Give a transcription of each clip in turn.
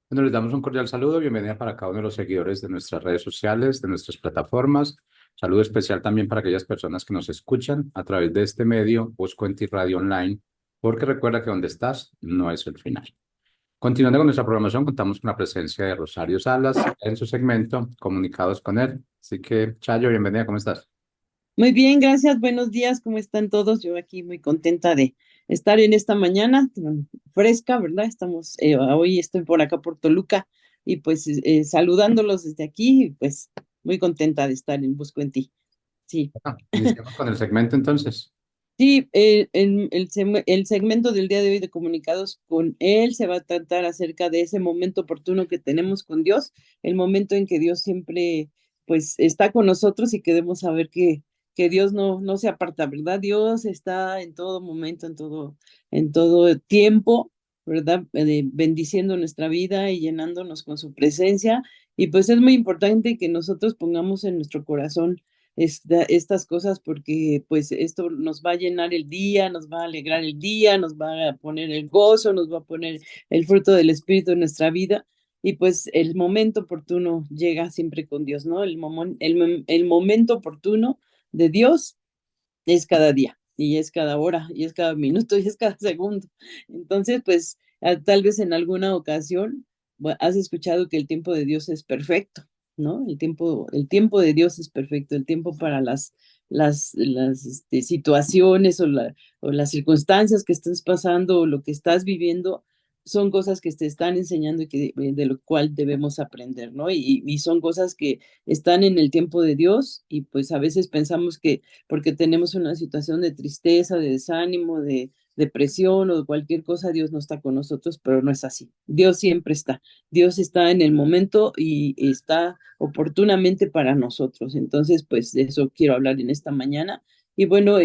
Bueno, les damos un cordial saludo, bienvenida para cada uno de los seguidores de nuestras redes sociales, de nuestras plataformas. Saludo especial también para aquellas personas que nos escuchan a través de este medio, Buscuenti Radio Online, porque recuerda que donde estás no es el final. Continuando con nuestra programación, contamos con la presencia de Rosario Salas en su segmento Comunicados con él. Así que, Chayo, bienvenida, ¿cómo estás? Muy bien, gracias. Buenos días, ¿cómo están todos? Yo aquí muy contenta de estar en esta mañana fresca, ¿verdad? Hoy estoy por acá por Toluca y pues saludándolos desde aquí, y, pues muy contenta de estar en Busco en Ti. Sí, Iniciamos con el segmento entonces. sí, el segmento del día de hoy de Comunicados con Él se va a tratar acerca de ese momento oportuno que tenemos con Dios, el momento en que Dios siempre pues está con nosotros y que debemos saber que Dios no se aparta, ¿verdad? Dios está en todo momento, en todo tiempo, ¿verdad? Bendiciendo nuestra vida y llenándonos con su presencia. Y pues es muy importante que nosotros pongamos en nuestro corazón estas cosas porque pues esto nos va a llenar el día, nos va a alegrar el día, nos va a poner el gozo, nos va a poner el fruto del Espíritu en nuestra vida. Y pues el momento oportuno llega siempre con Dios, ¿no? El momento oportuno de Dios es cada día, y es cada hora, y es cada minuto, y es cada segundo. Entonces, pues tal vez en alguna ocasión has escuchado que el tiempo de Dios es perfecto, ¿no? El tiempo de Dios es perfecto, el tiempo para las situaciones o las circunstancias que estás pasando o lo que estás viviendo son cosas que te están enseñando y de lo cual debemos aprender, ¿no? Y son cosas que están en el tiempo de Dios y pues a veces pensamos que porque tenemos una situación de tristeza, de desánimo, de depresión o de cualquier cosa, Dios no está con nosotros, pero no es así. Dios siempre está. Dios está en el momento y está oportunamente para nosotros. Entonces, pues de eso quiero hablar en esta mañana. Y bueno,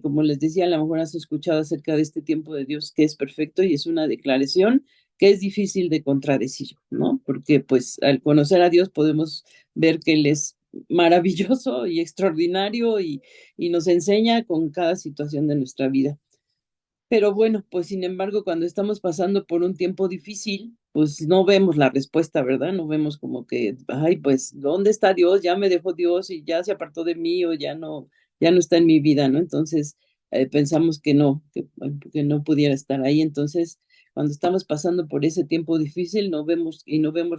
como les decía, a lo mejor has escuchado acerca de este tiempo de Dios que es perfecto y es una declaración que es difícil de contradecir, ¿no? Porque pues al conocer a Dios podemos ver que Él es maravilloso y extraordinario y nos enseña con cada situación de nuestra vida. Pero bueno, pues sin embargo, cuando estamos pasando por un tiempo difícil, pues no vemos la respuesta, ¿verdad? No vemos como que, ay, pues, ¿dónde está Dios? Ya me dejó Dios y ya se apartó de mí o ya no está en mi vida, ¿no? Entonces, pensamos que no pudiera estar ahí. Entonces, cuando estamos pasando por ese tiempo difícil, no vemos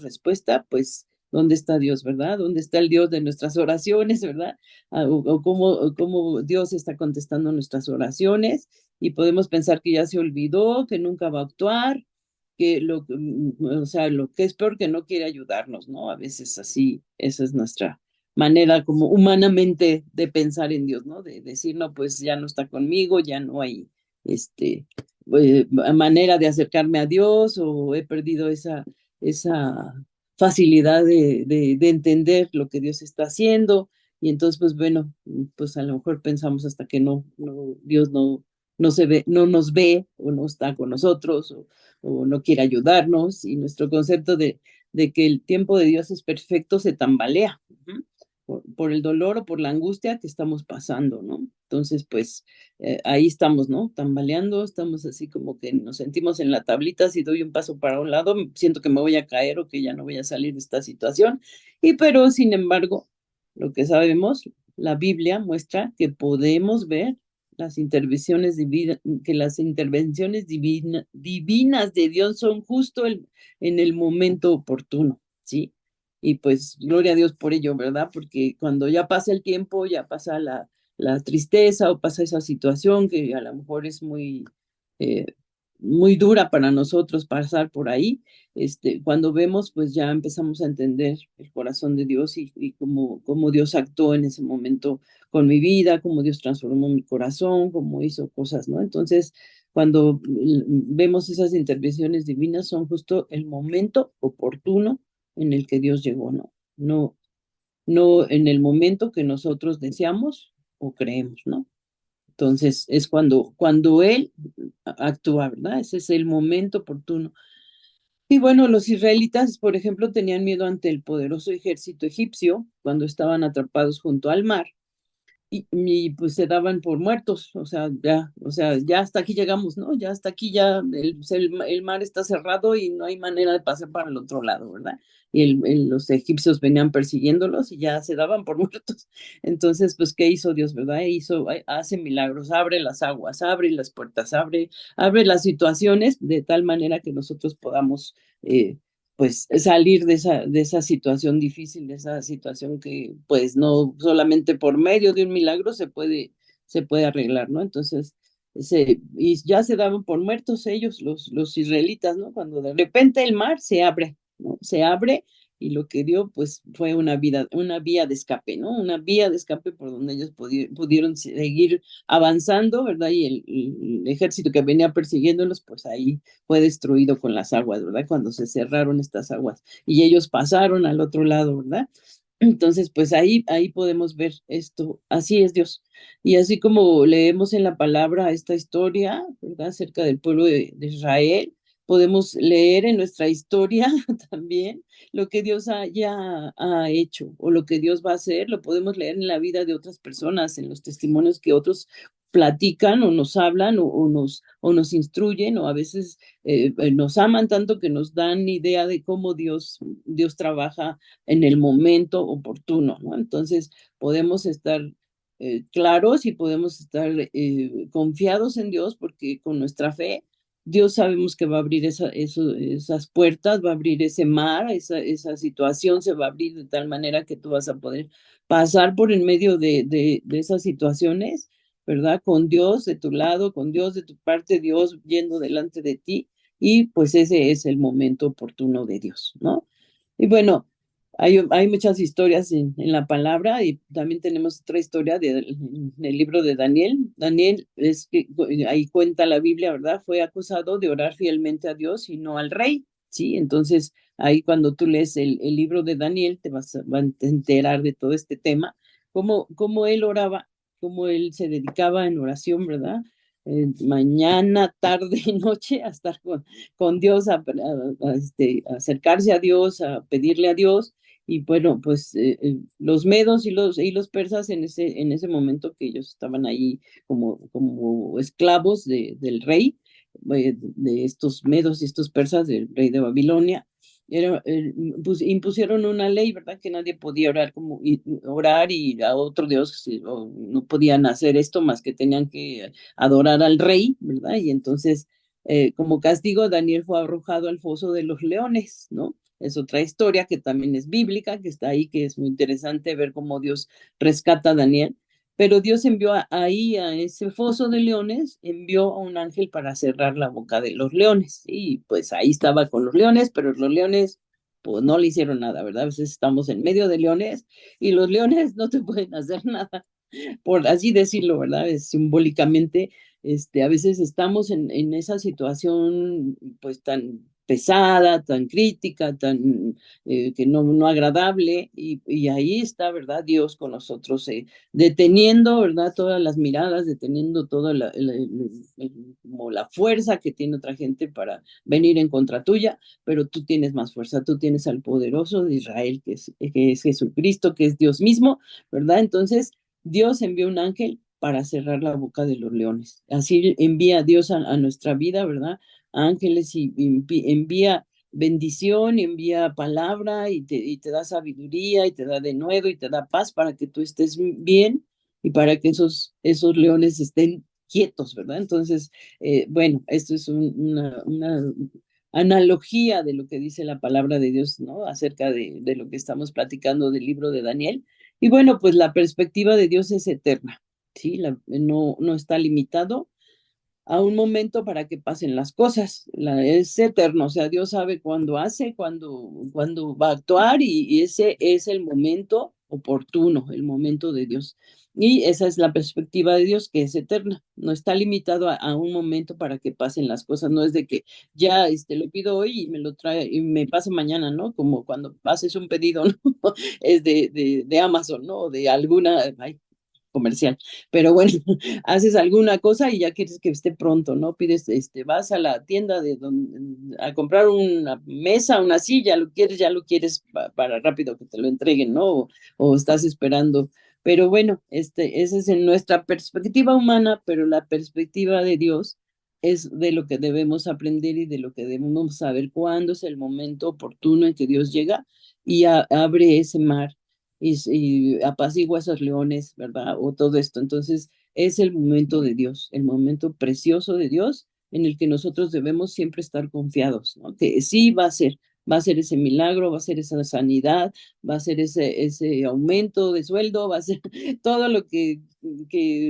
respuesta, pues, ¿dónde está Dios, verdad? ¿Dónde está el Dios de nuestras oraciones, verdad? O cómo Dios está contestando nuestras oraciones y podemos pensar que ya se olvidó, que nunca va a actuar, o sea, lo que es peor que no quiere ayudarnos, ¿no? A veces así, esa es nuestra manera como humanamente de pensar en Dios, ¿no? De decir, no, pues ya no está conmigo, ya no hay este manera de acercarme a Dios o he perdido esa facilidad de entender lo que Dios está haciendo. Y entonces, pues bueno, pues a lo mejor pensamos hasta que Dios no se ve, no nos ve o no está con nosotros o no quiere ayudarnos y nuestro concepto de que el tiempo de Dios es perfecto se tambalea por el dolor o por la angustia que estamos pasando, ¿no? Entonces, pues ahí estamos, ¿no? Tambaleando, estamos así como que nos sentimos en la tablita, si doy un paso para un lado, siento que me voy a caer o que ya no voy a salir de esta situación, y pero sin embargo, lo que sabemos, la Biblia muestra que podemos ver que las intervenciones divinas de Dios son justo en el momento oportuno, ¿sí? Y pues gloria a Dios por ello, ¿verdad? Porque cuando ya pasa el tiempo, ya pasa la tristeza o pasa esa situación que a lo mejor es eh, muy dura para nosotros pasar por ahí, cuando vemos, pues ya empezamos a entender el corazón de Dios y cómo Dios actuó en ese momento con mi vida, cómo Dios transformó mi corazón, cómo hizo cosas, ¿no? Entonces, cuando vemos esas intervenciones divinas, son justo el momento oportuno en el que Dios llegó, ¿no? No en el momento que nosotros deseamos o creemos, ¿no? Entonces es cuando Él actúa, ¿verdad? Ese es el momento oportuno. Y bueno, los israelitas, por ejemplo, tenían miedo ante el poderoso ejército egipcio cuando estaban atrapados junto al mar pues se daban por muertos, o sea, ya hasta aquí llegamos, ¿no? Ya hasta aquí ya el mar está cerrado y no hay manera de pasar para el otro lado, ¿verdad? Y los egipcios venían persiguiéndolos y ya se daban por muertos. Entonces, pues, ¿qué hizo Dios, verdad? Hace milagros, abre las aguas, abre las puertas, abre las situaciones de tal manera que nosotros podamos pues salir de esa situación difícil, de esa situación que pues no solamente por medio de un milagro se puede arreglar, ¿no? Entonces, y ya se daban por muertos ellos, los israelitas, ¿no? Cuando de repente el mar se abre, ¿no? Se abre y lo que dio pues fue una vía de escape, ¿no? Una vía de escape por donde ellos pudieron seguir avanzando, ¿verdad? Y el ejército que venía persiguiéndolos, pues ahí fue destruido con las aguas, ¿verdad? Cuando se cerraron estas aguas y ellos pasaron al otro lado, ¿verdad? Entonces, pues ahí podemos ver esto, así es Dios. Y así como leemos en la palabra esta historia, ¿verdad? Acerca del pueblo de Israel, podemos leer en nuestra historia también lo que Dios ha hecho o lo que Dios va a hacer, lo podemos leer en la vida de otras personas, en los testimonios que otros platican o nos hablan o nos instruyen o a veces nos aman tanto que nos dan idea de cómo Dios trabaja en el momento oportuno, ¿no? Entonces podemos estar claros y podemos estar confiados en Dios porque con nuestra fe Dios sabemos que va a abrir esas puertas, va a abrir ese mar, esa situación se va a abrir de tal manera que tú vas a poder pasar por en medio de esas situaciones, ¿verdad? Con Dios de tu lado, con Dios de tu parte, Dios yendo delante de ti, y pues ese es el momento oportuno de Dios, ¿no? Y bueno, hay muchas historias en la palabra y también tenemos otra historia en el libro de Daniel. Daniel es que ahí cuenta la Biblia, ¿verdad? Fue acusado de orar fielmente a Dios y no al rey, ¿sí? Entonces, ahí cuando tú lees el libro de Daniel, vas a enterar de todo este tema, cómo él oraba, cómo él se dedicaba en oración, ¿verdad? Mañana, tarde y noche a estar con Dios, a acercarse a Dios, a pedirle a Dios. Y bueno, pues los medos y los persas en ese momento que ellos estaban ahí como esclavos del rey, de estos medos y estos persas, del rey de Babilonia, pues, impusieron una ley, ¿verdad? Que nadie podía orar y a otro Dios, o no podían hacer esto más que tenían que adorar al rey, ¿verdad? Y entonces, como castigo, Daniel fue arrojado al foso de los leones, ¿no? Es otra historia que también es bíblica, que está ahí, que es muy interesante ver cómo Dios rescata a Daniel. Pero Dios envió ahí a ese foso de leones, envió a un ángel para cerrar la boca de los leones. Y pues ahí estaba con los leones, pero los leones pues no le hicieron nada, ¿verdad? A veces estamos en medio de leones y los leones no te pueden hacer nada, por así decirlo, ¿verdad? Es simbólicamente, a veces estamos en esa situación pues tan pesada, tan crítica, tan que no agradable, y ahí está, ¿verdad? Dios con nosotros, deteniendo, ¿verdad? Todas las miradas, deteniendo toda como la fuerza que tiene otra gente para venir en contra tuya, pero tú tienes más fuerza, tú tienes al poderoso de Israel, que es Jesucristo, que es Dios mismo, ¿verdad? Entonces, Dios envió un ángel para cerrar la boca de los leones. Así envía Dios a nuestra vida, ¿verdad? Ángeles y envía bendición y envía palabra y te da sabiduría y te da denuedo y te da paz para que tú estés bien y para que esos leones estén quietos, ¿verdad? Entonces, bueno, esto es una analogía de lo que dice la palabra de Dios, ¿no? Acerca de lo que estamos platicando del libro de Daniel. Y bueno, pues la perspectiva de Dios es eterna, ¿sí? No está limitado a un momento para que pasen las cosas. Es eterno, o sea, Dios sabe cuándo hace, cuándo va a actuar y ese es el momento oportuno, el momento de Dios. Y esa es la perspectiva de Dios, que es eterna, no está limitado a un momento para que pasen las cosas, no es de que ya lo pido hoy y me lo trae y me pase mañana, ¿no? Como cuando haces un pedido, ¿no? Es de Amazon, ¿no? O de alguna, ay, comercial. Pero bueno, haces alguna cosa y ya quieres que esté pronto, ¿no? Pides, vas a la tienda a comprar una mesa, una silla, ya lo quieres para rápido que te lo entreguen, ¿no? O estás esperando Pero bueno, esa es en nuestra perspectiva humana, pero la perspectiva de Dios es de lo que debemos aprender y de lo que debemos saber cuándo es el momento oportuno en que Dios llega y abre ese mar y apacigua esos leones, ¿verdad? O todo esto. Entonces, es el momento de Dios, el momento precioso de Dios en el que nosotros debemos siempre estar confiados, ¿no? Que sí va a ser ese milagro, va a ser esa sanidad, va a ser ese aumento de sueldo, va a ser todo lo que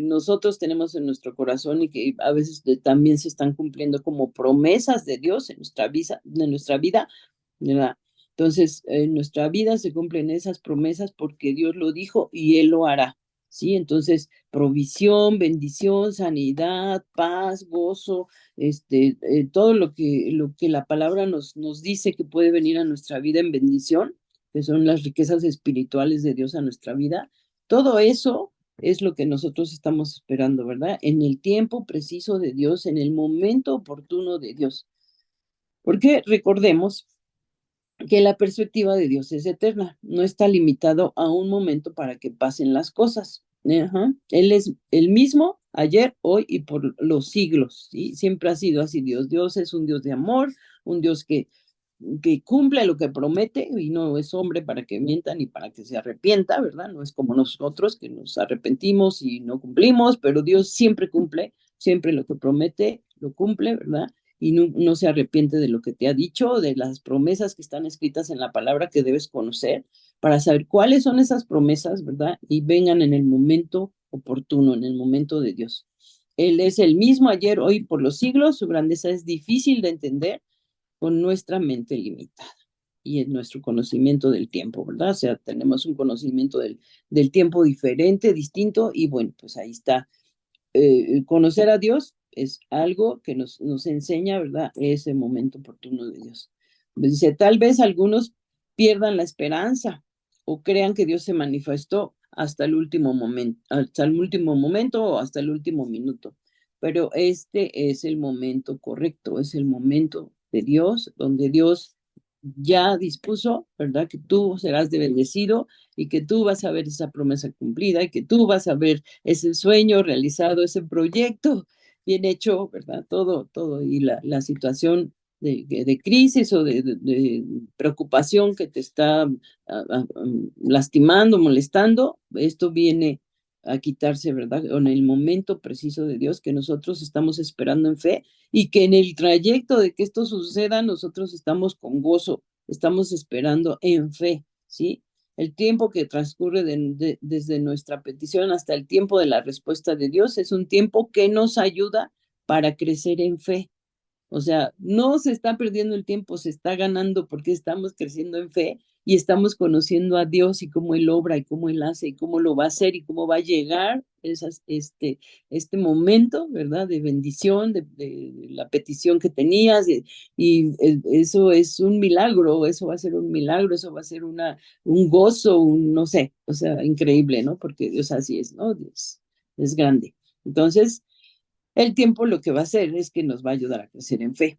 nosotros tenemos en nuestro corazón y que a veces también se están cumpliendo como promesas de Dios en nuestra vida, ¿verdad? Entonces, en nuestra vida se cumplen esas promesas porque Dios lo dijo y Él lo hará, ¿sí? Entonces, provisión, bendición, sanidad, paz, gozo, todo lo que la palabra nos dice que puede venir a nuestra vida en bendición, que son las riquezas espirituales de Dios a nuestra vida, todo eso es lo que nosotros estamos esperando, ¿verdad? En el tiempo preciso de Dios, en el momento oportuno de Dios. Porque recordemos que la perspectiva de Dios es eterna, no está limitado a un momento para que pasen las cosas. Ajá. Él es el mismo ayer, hoy y por los siglos, ¿sí? Siempre ha sido así Dios. Dios es un Dios de amor, un Dios que cumple lo que promete y no es hombre para que mienta ni para que se arrepienta, ¿verdad? No es como nosotros que nos arrepentimos y no cumplimos, pero Dios siempre cumple, siempre lo que promete lo cumple, ¿verdad? Y no se arrepiente de lo que te ha dicho, de las promesas que están escritas en la palabra que debes conocer para saber cuáles son esas promesas, ¿verdad? Y vengan en el momento oportuno, en el momento de Dios. Él es el mismo ayer, hoy, por los siglos, su grandeza es difícil de entender con nuestra mente limitada y en nuestro conocimiento del tiempo, ¿verdad? O sea, tenemos un conocimiento del tiempo diferente, distinto, y bueno, pues ahí está. Conocer a Dios es algo que nos enseña, ¿verdad? Ese momento oportuno de Dios. Pues dice, tal vez algunos pierdan la esperanza o crean que Dios se manifestó hasta el último momento o hasta el último minuto. Pero este es el momento correcto, es el momento de Dios, donde Dios ya dispuso, ¿verdad? Que tú serás de bendecido y que tú vas a ver esa promesa cumplida y que tú vas a ver ese sueño realizado, ese proyecto bien hecho, ¿verdad? Todo. Y situación de crisis o de preocupación que te está lastimando, molestando, esto viene a quitarse, ¿verdad? En el momento preciso de Dios que nosotros estamos esperando en fe y que en el trayecto de que esto suceda, nosotros estamos con gozo, estamos esperando en fe, ¿sí? El tiempo que transcurre desde nuestra petición hasta el tiempo de la respuesta de Dios es un tiempo que nos ayuda para crecer en fe. O sea, no se está perdiendo el tiempo, se está ganando porque estamos creciendo en fe y estamos conociendo a Dios y cómo Él obra y cómo Él hace y cómo lo va a hacer y cómo va a llegar este momento, ¿verdad? De bendición, de la petición que tenías eso es un milagro, eso va a ser un milagro, eso va a ser un gozo, no sé, o sea, increíble, ¿no? Porque Dios así es, ¿no? Dios es grande. Entonces, el tiempo lo que va a hacer es que nos va a ayudar a crecer en fe,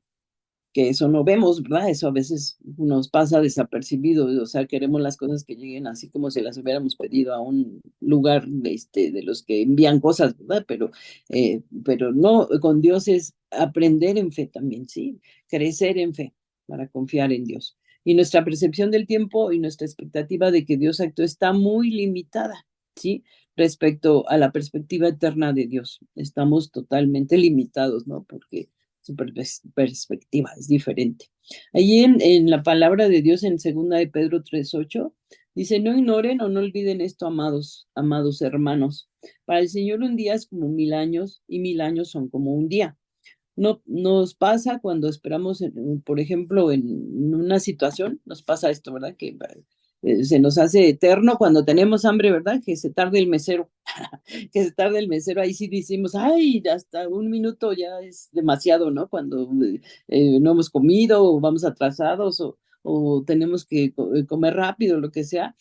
que eso no vemos, ¿verdad? Eso a veces nos pasa desapercibido, o sea, queremos las cosas que lleguen así como si las hubiéramos pedido a un lugar de los que envían cosas, ¿verdad? Pero no, con Dios es aprender en fe también, ¿sí? Crecer en fe para confiar en Dios. Y nuestra percepción del tiempo y nuestra expectativa de que Dios actúe está muy limitada, ¿sí? Respecto a la perspectiva eterna de Dios. Estamos totalmente limitados, ¿no? Porque su perspectiva es diferente. Allí en la palabra de Dios en segunda de Pedro 3:8 dice, no ignoren o no olviden esto, amados hermanos. Para el Señor un día es como 1000 años y 1000 años son como un día. No nos pasa cuando esperamos, por ejemplo, en una situación, nos pasa esto, ¿verdad? Que se nos hace eterno cuando tenemos hambre, ¿verdad? Que se tarde el mesero, que se tarde el mesero, ahí sí decimos, ay, hasta un minuto ya es demasiado, ¿no? Cuando no hemos comido o vamos atrasados o tenemos que comer rápido, lo que sea,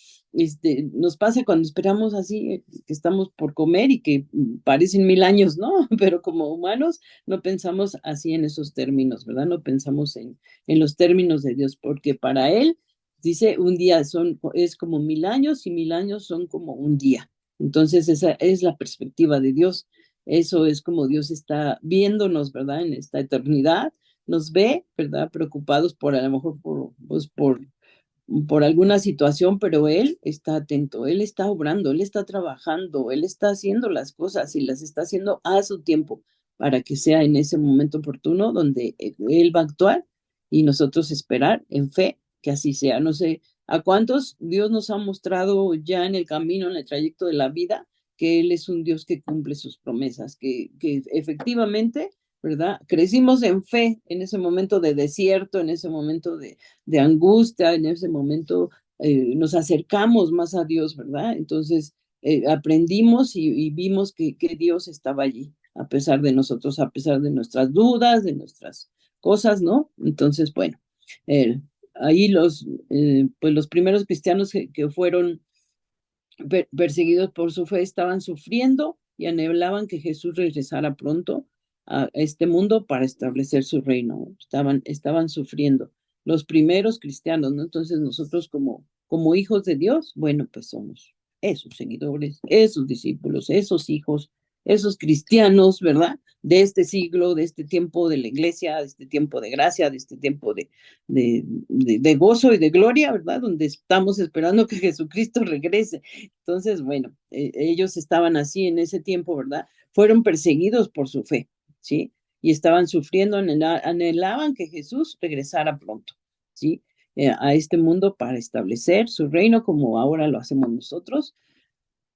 nos pasa cuando esperamos así, que estamos por comer y que parecen 1000 años, ¿no? Pero como humanos no pensamos así en esos términos, ¿verdad? No pensamos en los términos de Dios, porque para Él, dice, un día es como 1000 años y 1000 años son como un día. Entonces, esa es la perspectiva de Dios. Eso es como Dios está viéndonos, ¿verdad? En esta eternidad, nos ve, ¿verdad? Preocupados por a lo mejor por alguna situación, pero Él está atento, Él está obrando, Él está trabajando, Él está haciendo las cosas y las está haciendo a su tiempo para que sea en ese momento oportuno donde Él va a actuar y nosotros esperar en fe que así sea. No sé a cuántos Dios nos ha mostrado ya en el camino, en el trayecto de la vida, que Él es un Dios que cumple sus promesas, que efectivamente, ¿verdad? Crecimos en fe en ese momento de desierto, en ese momento de angustia, en ese momento nos acercamos más a Dios, ¿verdad? Entonces aprendimos y vimos que Dios estaba allí, a pesar de nosotros, a pesar de nuestras dudas, de nuestras cosas, ¿no? Entonces, bueno, eh, ahí pues los primeros cristianos que fueron perseguidos por su fe estaban sufriendo y anhelaban que Jesús regresara pronto a este mundo para establecer su reino. Estaban sufriendo los primeros cristianos, ¿no? Entonces nosotros como hijos de Dios, bueno, pues somos esos seguidores, esos discípulos, esos hijos, esos cristianos, ¿verdad? De este siglo, de este tiempo de la iglesia, de este tiempo de gracia, de este tiempo de gozo y de gloria, ¿verdad? Donde estamos esperando que Jesucristo regrese. Entonces, bueno, ellos estaban así en ese tiempo, ¿verdad? Fueron perseguidos por su fe, ¿sí? Y estaban sufriendo, anhelaban que Jesús regresara pronto, ¿sí? A este mundo para establecer su reino como ahora lo hacemos nosotros.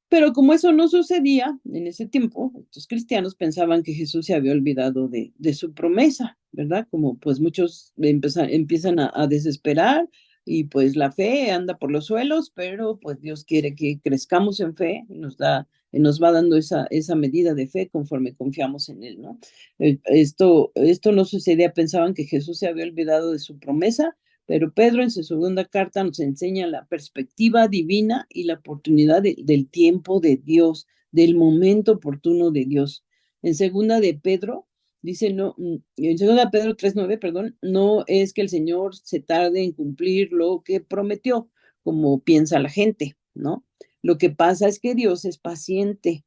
Pero como eso no sucedía en ese tiempo, estos cristianos pensaban que Jesús se había olvidado de su promesa, ¿verdad? Como pues muchos empiezan a desesperar y pues la fe anda por los suelos, pero pues Dios quiere que crezcamos en fe y nos va dando esa medida de fe conforme confiamos en Él, ¿no? Esto no sucedía, pensaban que Jesús se había olvidado de su promesa, pero Pedro en su segunda carta nos enseña la perspectiva divina y la oportunidad del tiempo de Dios, del momento oportuno de Dios. En segunda de Pedro dice, no, en segunda de Pedro 3:9, perdón, no es que el Señor se tarde en cumplir lo que prometió, como piensa la gente, ¿no? Lo que pasa es que Dios es paciente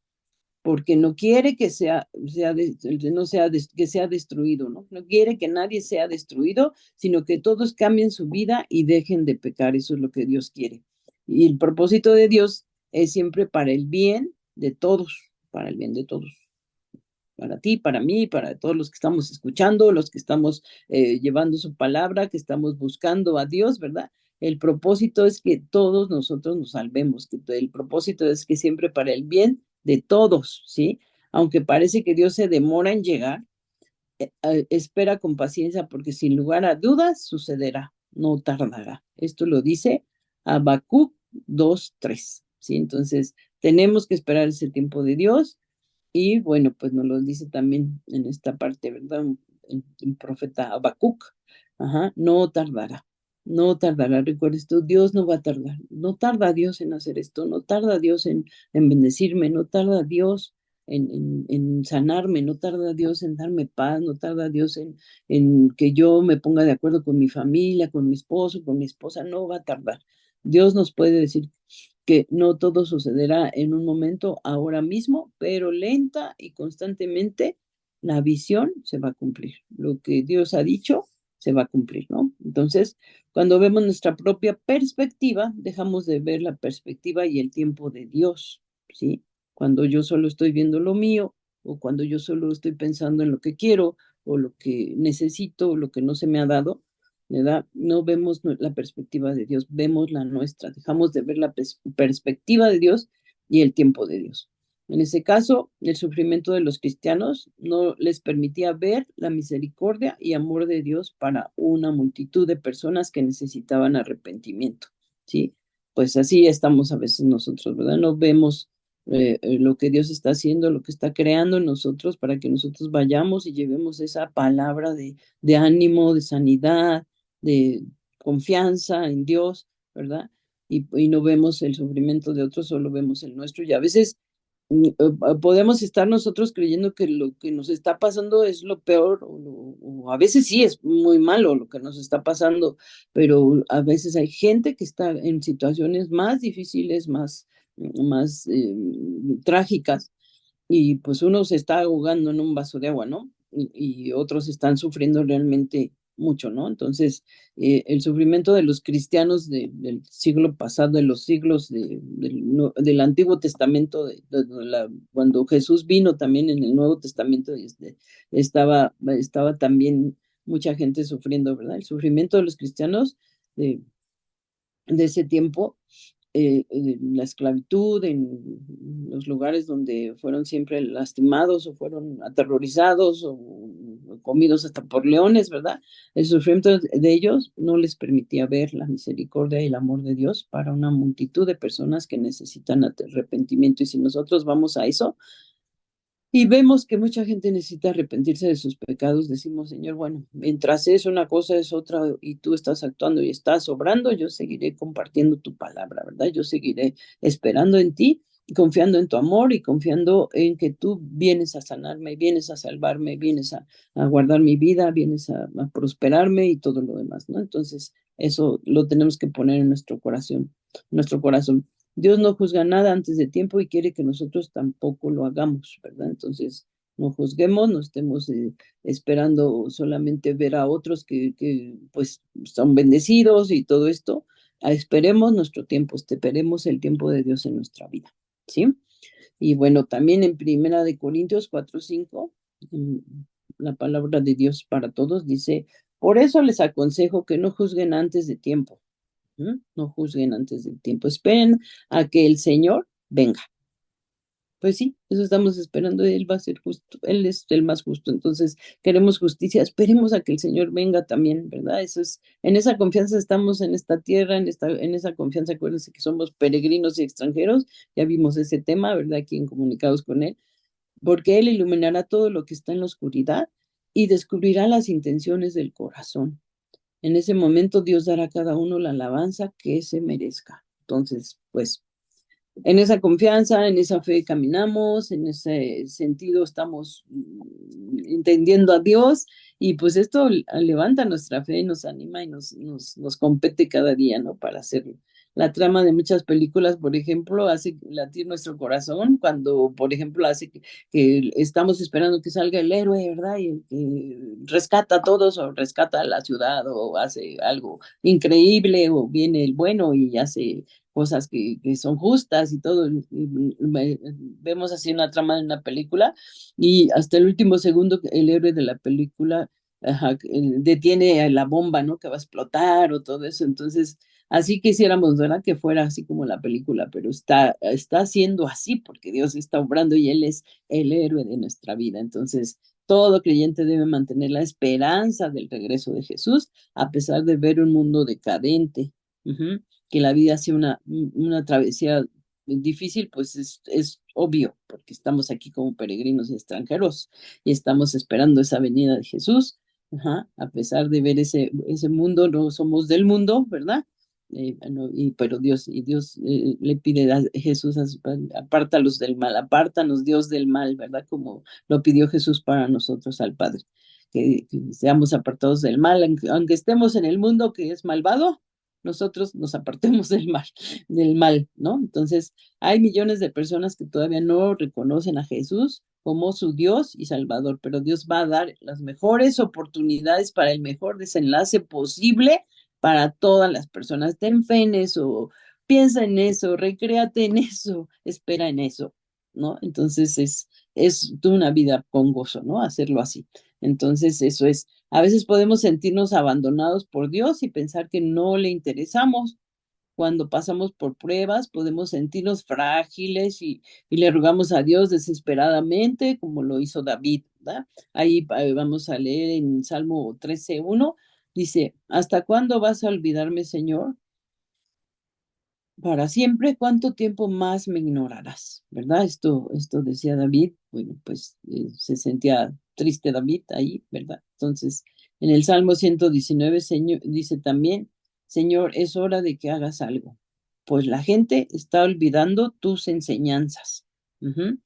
porque no quiere que sea destruido, ¿no? No quiere que nadie sea destruido, sino que todos cambien su vida y dejen de pecar. Eso es lo que Dios quiere. Y el propósito de Dios es siempre para el bien de todos, para el bien de todos. Para ti, para mí, para todos los que estamos escuchando, los que estamos llevando su palabra, que estamos buscando a Dios, ¿verdad? El propósito es que todos nosotros nos salvemos, que el propósito es que siempre para el bien de todos, ¿sí? Aunque parece que Dios se demora en llegar, espera con paciencia porque sin lugar a dudas sucederá, no tardará. Esto lo dice Habacuc 2:3, ¿sí? Entonces, tenemos que esperar ese tiempo de Dios y bueno, pues nos lo dice también en esta parte, ¿verdad? El profeta Habacuc, ajá, no tardará. No tardará, recuerda esto, Dios no va a tardar, no tarda Dios en hacer esto, no tarda Dios en bendecirme, no tarda Dios en sanarme, no tarda Dios en darme paz, no tarda Dios en que yo me ponga de acuerdo con mi familia, con mi esposo, con mi esposa, no va a tardar. Dios nos puede decir que no todo sucederá en un momento ahora mismo, pero lenta y constantemente la visión se va a cumplir. Lo que Dios ha dicho se va a cumplir, ¿no? Entonces, cuando vemos nuestra propia perspectiva, dejamos de ver la perspectiva y el tiempo de Dios, ¿sí? Cuando yo solo estoy viendo lo mío o cuando yo solo estoy pensando en lo que quiero o lo que necesito o lo que no se me ha dado, ¿verdad? No vemos la perspectiva de Dios, vemos la nuestra, dejamos de ver la perspectiva de Dios y el tiempo de Dios. En ese caso, el sufrimiento de los cristianos no les permitía ver la misericordia y amor de Dios para una multitud de personas que necesitaban arrepentimiento, ¿sí? Pues así estamos a veces nosotros, ¿verdad? No vemos lo que Dios está haciendo, lo que está creando en nosotros para que nosotros vayamos y llevemos esa palabra de ánimo, de sanidad, de confianza en Dios, ¿verdad? Y no vemos el sufrimiento de otros, solo vemos el nuestro. Y a veces podemos estar nosotros creyendo que lo que nos está pasando es lo peor, o a veces sí es muy malo lo que nos está pasando, pero a veces hay gente que está en situaciones más difíciles, más trágicas, y pues uno se está ahogando en un vaso de agua, ¿no? Y otros están sufriendo realmente mucho, ¿no? Entonces, el sufrimiento de los cristianos del siglo pasado, de los siglos del Antiguo Testamento, cuando Jesús vino también en el Nuevo Testamento, estaba también mucha gente sufriendo, ¿verdad? El sufrimiento de los cristianos de, de ese tiempo, la esclavitud, en los lugares donde fueron siempre lastimados o fueron aterrorizados o comidos hasta por leones, ¿verdad? El sufrimiento de ellos no les permitía ver la misericordia y el amor de Dios para una multitud de personas que necesitan arrepentimiento. Y si nosotros vamos a eso, y vemos que mucha gente necesita arrepentirse de sus pecados, decimos, Señor, bueno, mientras es una cosa es otra y tú estás actuando y estás obrando, yo seguiré compartiendo tu palabra, ¿verdad? Yo seguiré esperando en ti, confiando en tu amor y confiando en que tú vienes a sanarme, vienes a salvarme, vienes a guardar mi vida, vienes a prosperarme y todo lo demás, ¿no? Entonces, eso lo tenemos que poner en nuestro corazón. Dios no juzga nada antes de tiempo y quiere que nosotros tampoco lo hagamos, ¿verdad? Entonces, no juzguemos, no estemos esperando solamente ver a otros que pues son bendecidos y todo esto. Esperemos nuestro tiempo, esperemos el tiempo de Dios en nuestra vida, ¿sí? Y bueno, también en Primera de Corintios 4:5, la palabra de Dios para todos dice, por eso les aconsejo que no juzguen antes de tiempo. No juzguen antes del tiempo, esperen a que el Señor venga. Pues sí, eso estamos esperando, Él va a ser justo, Él es el más justo, entonces queremos justicia, esperemos a que el Señor venga también, ¿verdad? Eso es, en esa confianza estamos en esta tierra, en esa confianza, acuérdense que somos peregrinos y extranjeros, ya vimos ese tema, ¿verdad? Aquí en Comunicados con Él, porque Él iluminará todo lo que está en la oscuridad y descubrirá las intenciones del corazón. En ese momento Dios dará a cada uno la alabanza que se merezca. Entonces, pues en esa confianza, en esa fe caminamos, en ese sentido estamos entendiendo a Dios y pues esto levanta nuestra fe, nos anima y nos compete cada día, ¿no? Para hacerlo. La trama de muchas películas, por ejemplo, hace latir nuestro corazón cuando, por ejemplo, hace que estamos esperando que salga el héroe, ¿verdad? Y el que rescata a todos o rescata a la ciudad o hace algo increíble o viene el bueno y hace cosas que son justas y todo. Vemos así una trama de una película y hasta el último segundo el héroe de la película ajá, detiene la bomba, ¿no? Que va a explotar o todo eso. Entonces, así quisiéramos, ¿verdad? Que fuera así como la película, pero está siendo así porque Dios está obrando y Él es el héroe de nuestra vida. Entonces, todo creyente debe mantener la esperanza del regreso de Jesús a pesar de ver un mundo decadente. Ujú. Que la vida sea una travesía difícil, pues es obvio, porque estamos aquí como peregrinos y extranjeros y estamos esperando esa venida de Jesús. Ajá, a pesar de ver ese mundo, no somos del mundo, ¿verdad? Pero Dios le pide a Jesús, apártalos del mal, apártanos Dios del mal, ¿verdad? Como lo pidió Jesús para nosotros al Padre, que seamos apartados del mal, aunque estemos en el mundo que es malvado, nosotros nos apartemos del mal, ¿no? Entonces, hay millones de personas que todavía no reconocen a Jesús como su Dios y Salvador, pero Dios va a dar las mejores oportunidades para el mejor desenlace posible para todas las personas. Ten fe en eso, piensa en eso, recréate en eso, espera en eso, ¿no? Entonces es toda una vida con gozo, ¿no? Hacerlo así. Entonces, eso es. A veces podemos sentirnos abandonados por Dios y pensar que no le interesamos. Cuando pasamos por pruebas, podemos sentirnos frágiles y le rogamos a Dios desesperadamente, como lo hizo David, ¿verdad? Ahí vamos a leer en Salmo 13:1, dice, ¿hasta cuándo vas a olvidarme, Señor? Para siempre, ¿cuánto tiempo más me ignorarás? ¿Verdad? Esto decía David, bueno, pues se sentía triste David ahí, ¿verdad? Entonces, en el Salmo 119, Señor, dice también, Señor, es hora de que hagas algo, pues la gente está olvidando tus enseñanzas. Ujú.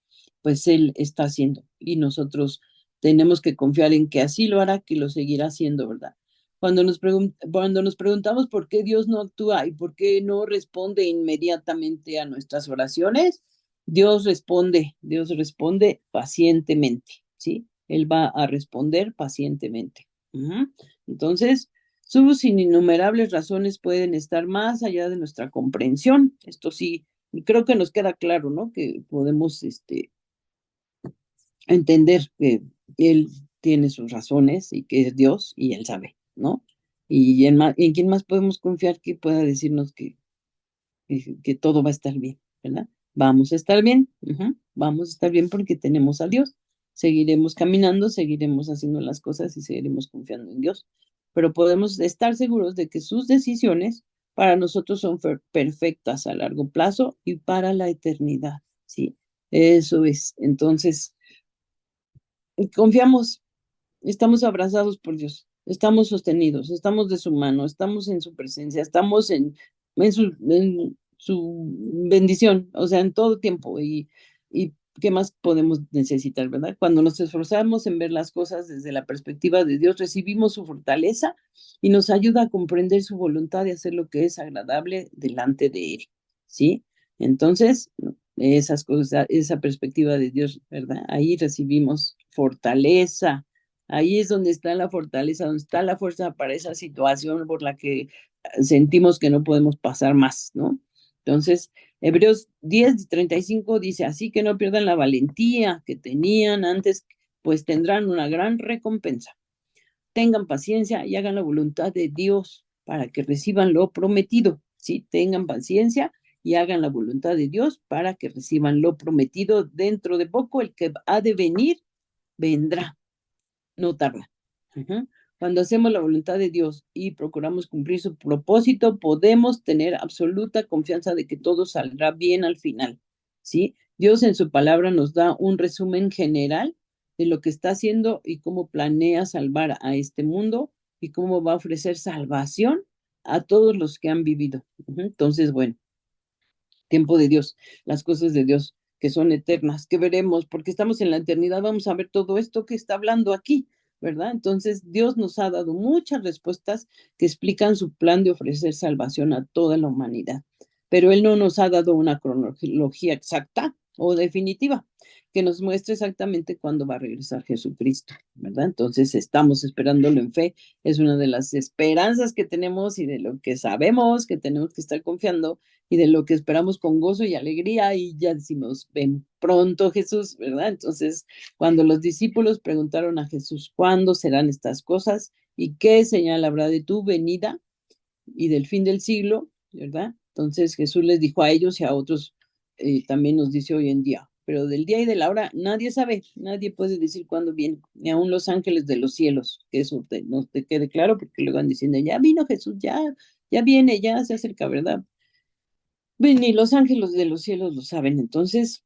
Pues Él está haciendo y nosotros tenemos que confiar en que así lo hará, que lo seguirá haciendo, ¿verdad? Cuando nos preguntamos por qué Dios no actúa y por qué no responde inmediatamente a nuestras oraciones, Dios responde pacientemente, ¿sí? Él va a responder pacientemente. Ujú. Entonces, sus innumerables razones pueden estar más allá de nuestra comprensión. Esto sí, creo que nos queda claro, ¿no? Que podemos, entender que Él tiene sus razones y que es Dios y Él sabe, ¿no? ¿En quién más podemos confiar que pueda decirnos que todo va a estar bien, ¿verdad? Vamos a estar bien, vamos a estar bien porque tenemos a Dios. Seguiremos caminando, seguiremos haciendo las cosas y seguiremos confiando en Dios. Pero podemos estar seguros de que sus decisiones para nosotros son perfectas a largo plazo y para la eternidad, ¿sí? Eso es. Entonces, confiamos, estamos abrazados por Dios, estamos sostenidos, estamos de su mano, estamos en su presencia, estamos en su bendición, o sea, en todo tiempo. Y ¿qué más podemos necesitar, verdad? Cuando nos esforzamos en ver las cosas desde la perspectiva de Dios, recibimos su fortaleza y nos ayuda a comprender su voluntad de hacer lo que es agradable delante de Él, ¿sí? Entonces, esas cosas, esa perspectiva de Dios, ¿verdad? Ahí recibimos fortaleza. Ahí es donde está la fortaleza, donde está la fuerza para esa situación por la que sentimos que no podemos pasar más, ¿no? Entonces, Hebreos 10:35 dice, así que no pierdan la valentía que tenían antes, pues tendrán una gran recompensa. Tengan paciencia y hagan la voluntad de Dios para que reciban lo prometido, ¿sí? Tengan paciencia y hagan la voluntad de Dios para que reciban lo prometido. Dentro de poco, el que ha de venir, vendrá, no tarda. Ujú. Cuando hacemos la voluntad de Dios y procuramos cumplir su propósito, podemos tener absoluta confianza de que todo saldrá bien al final, ¿sí? Dios en su palabra nos da un resumen general de lo que está haciendo y cómo planea salvar a este mundo y cómo va a ofrecer salvación a todos los que han vivido. Ujú. Entonces, bueno, tiempo de Dios, las cosas de Dios que son eternas, que veremos, porque estamos en la eternidad, vamos a ver todo esto que está hablando aquí, ¿verdad? Entonces, Dios nos ha dado muchas respuestas que explican su plan de ofrecer salvación a toda la humanidad, pero Él no nos ha dado una cronología exacta o definitiva que nos muestre exactamente cuándo va a regresar Jesucristo, ¿verdad? Entonces, estamos esperándolo en fe, es una de las esperanzas que tenemos y de lo que sabemos que tenemos que estar confiando y de lo que esperamos con gozo y alegría y ya decimos, ven pronto Jesús, ¿verdad? Entonces, cuando los discípulos preguntaron a Jesús, ¿cuándo serán estas cosas? ¿Y qué señal habrá de tu venida y del fin del siglo? ¿Verdad? Entonces Jesús les dijo a ellos y a otros, también nos dice hoy en día, pero del día y de la hora nadie sabe, nadie puede decir cuándo viene, ni aun los ángeles de los cielos, que eso no te quede claro, porque luego van diciendo, ya vino Jesús, ya viene, ya se acerca, ¿verdad? Ni los ángeles de los cielos lo saben, entonces,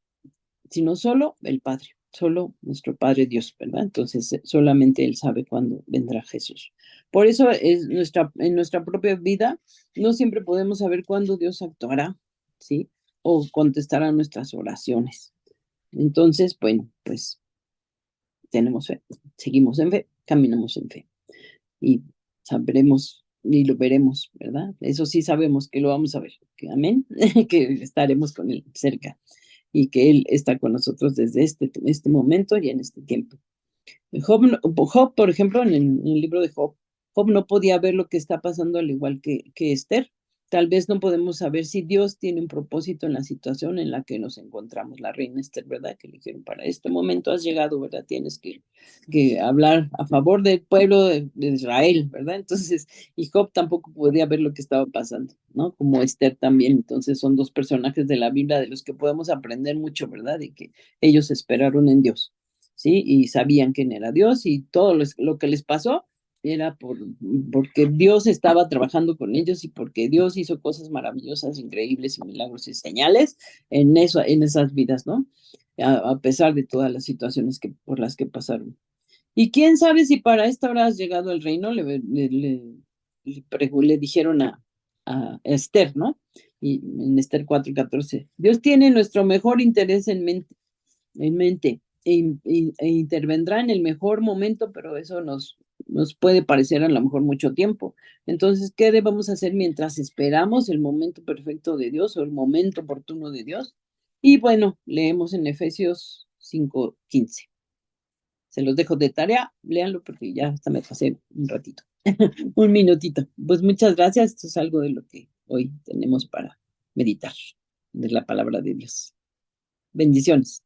sino solo el Padre, solo nuestro Padre Dios, ¿verdad? Entonces, solamente Él sabe cuándo vendrá Jesús. Por eso en nuestra propia vida no siempre podemos saber cuándo Dios actuará, ¿sí? O contestará nuestras oraciones. Entonces, bueno, pues tenemos fe, seguimos en fe, caminamos en fe y sabremos y lo veremos, ¿verdad? Eso sí sabemos que lo vamos a ver, que amén, que estaremos con Él cerca y que Él está con nosotros desde este momento y en este tiempo. Job, por ejemplo, en el libro de Job, Job no podía ver lo que está pasando al igual que Esther. Tal vez no podemos saber si Dios tiene un propósito en la situación en la que nos encontramos. La reina Esther, ¿verdad? Que le dijeron, para este momento has llegado, ¿verdad? Tienes que hablar a favor del pueblo de Israel, ¿verdad? Entonces, y Job tampoco podía ver lo que estaba pasando, ¿no? Como Esther también. Entonces, son dos personajes de la Biblia de los que podemos aprender mucho, ¿verdad? Y que ellos esperaron en Dios. ¿Sí? Y sabían quién era Dios y todo lo que les pasó era porque Dios estaba trabajando con ellos y porque Dios hizo cosas maravillosas, increíbles y milagros y señales en esas vidas, ¿no? A pesar de todas las situaciones por las que pasaron. Y quién sabe si para esta hora has llegado al reino, le dijeron a Esther, ¿no? Y en Esther 4:14, Dios tiene nuestro mejor interés en mente e intervendrá en el mejor momento, pero eso nos puede parecer a lo mejor mucho tiempo. Entonces, ¿qué debemos hacer mientras esperamos el momento perfecto de Dios o el momento oportuno de Dios? Y bueno, leemos en Efesios 5:15. Se los dejo de tarea, léanlo porque ya hasta me pasé un ratito, un minutito. Pues muchas gracias, esto es algo de lo que hoy tenemos para meditar, de la palabra de Dios. Bendiciones.